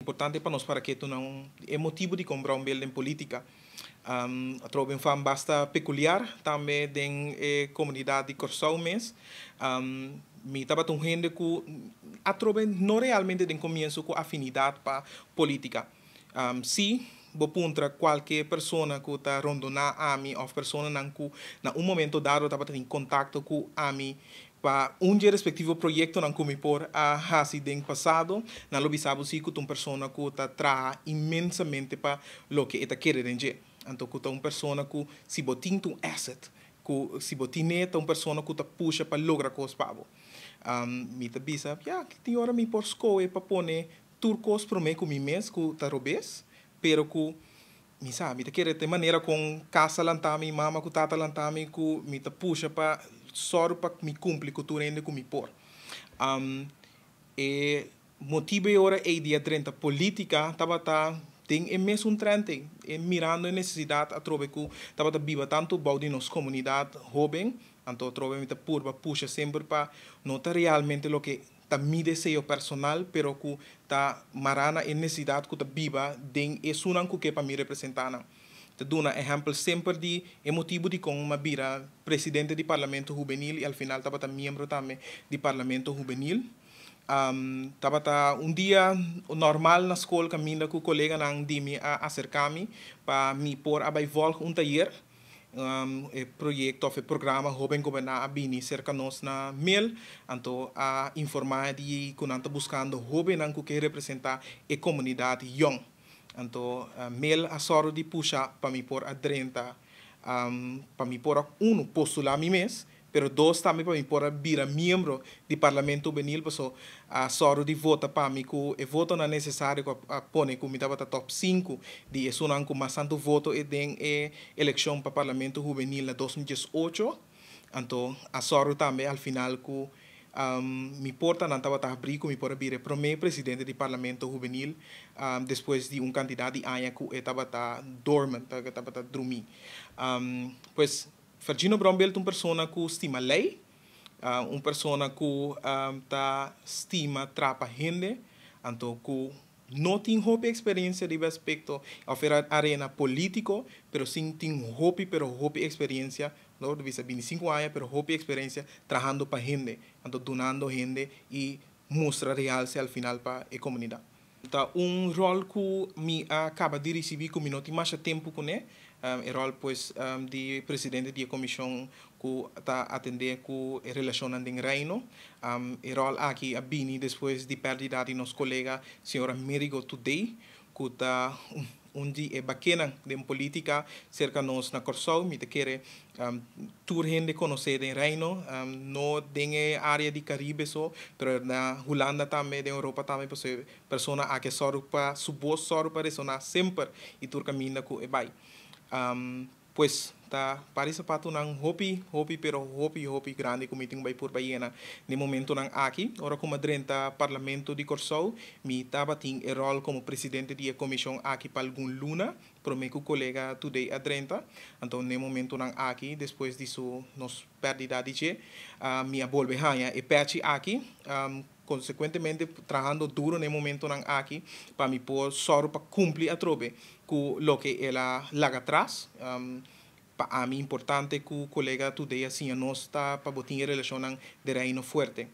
Importante para nós para que tu não é motivo de comprar um belo em política. Trobo um fan basta peculiar também den comunidade de Corsau mês. Me estava tão gente que a trobe não realmente den começo com afinidade para política. Se vou puntra qualquer pessoa que está rondando a mim ou pessoa que na momento dado estava em contato com a mim para respectivo projeto não como por a hasi den passado na lobby sabe se que uma pessoa que está trabalha imensamente para lo que está querendo dizer então que uma pessoa que se botin um asset que se botin neta uma pessoa que está puxa para lograr coisas para me tá bisa que tem hora me por escoe para pôr turcos para mim com mim mês que está robês pero que mi sabe, te quer de maneira com casa lantami, mama com tata lantami, que me te puxa para só para me cumprir com tudo ainda com me por. E motivo agora é dia 30 política, tava tem é mesmo um trente, e mirando a necessidade a trobe que tava viva tanto bau de nossa comunidade jovem, então trobe me te purba puxa sempre para notar realmente lo que ta mi desejo personal, pero que ta marana en necessidade que ta viva den é sunan que para me representar. Te dou um exemplo sempre de motivo de com uma vira presidente do Parlamento Juvenil e al final estava membro também do Parlamento Juvenil. Estava dia normal na escola caminhando com o colega nang di me acercar-me para me pôr a volta taller projeto of programa Jovem Governar a Bini cerca nós na mail então a informar de que nós buscando jovem que quer representar a comunidade young então mail a soro de puxa para me pôr a 30 para me pôr postular mi mês pero dois também para me pôr a vira membro do Parlamento Juvenil para a soro de vota para mim que o voto não é necessário a pôr que me dava top 5 de isso não como santo voto e den eleição para Parlamento Juvenil em 2018 então a soro também al final que me porta não estava abrir com me por vir primeiro presidente do Parlamento Juvenil depois de candidato de Anha que estava dormant estava dormir pues Virginia Brombel é uma pessoa que estima lei, uma pessoa que estima trapa gente, então que não tem hope experiência de aspecto a arena político, pero sim tem hope, pero hope experiência, não de 25 anos, pero hope experiência trabalhando para gente, então donando gente e mostrar realce al final para a comunidade. Então, rol que me acaba de receber que me não tem mais tempo com ele, o rol pues de presidente da comissão que está atendendo com a relação com o reino, o rol aqui a Bini depois de perda de nosso colega senhora Merigo Today, que está onde é bacana de política cerca de nós na Corsau, me te quer tour gente conhecer o reino, não tem área de Caribe só, pero na Holanda também, na Europa também, pues pessoa a que só para subir só para ressonar sempre e tour caminho que é vai. Pues parece para nang hopi pero hopi grande como tem vai por Baiena no momento nang aqui ora como drenta parlamento de Corsau me estava tem o rol como presidente da comissão aqui para algum luna para meu colega today a drenta então no momento nang aqui depois disso nos perdida de me volve hanha e perche aqui consequentemente trabalhando duro no momento nang aqui para me pôr só para cumprir a trobe com lo que ela laga atrás para mim importante que o colega today assim nós está para botar relação de reino forte